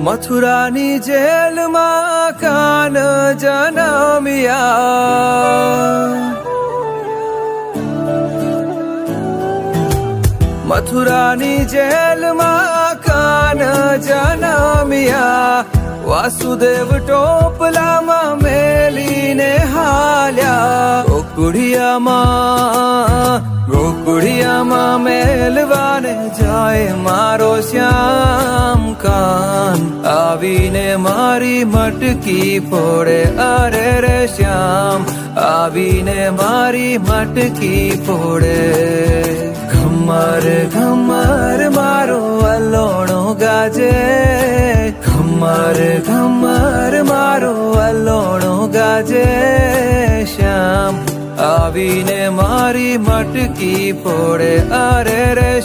મથુરાની જેલમાં કાન જન્મ્યા, મથુરાની જેલમાં કાન જન્મ્યા, વાસુદેવ ટોપલામાં મેલીને હાલ્યા, ગોકુળિયામાં મેલવાને જાય મારો શ્યામ કાન, આવીને મારી મટકી ફોડે, અરે રે શ્યામ આવીને મારી મટકી ફોડે. ઘમર ઘમર મારો અલોણો ગાજે, ઘમર ઘમર મારો અલોણો ગાજે, શ્યામ આવીને મારી મટકી ફોડે, અરે રે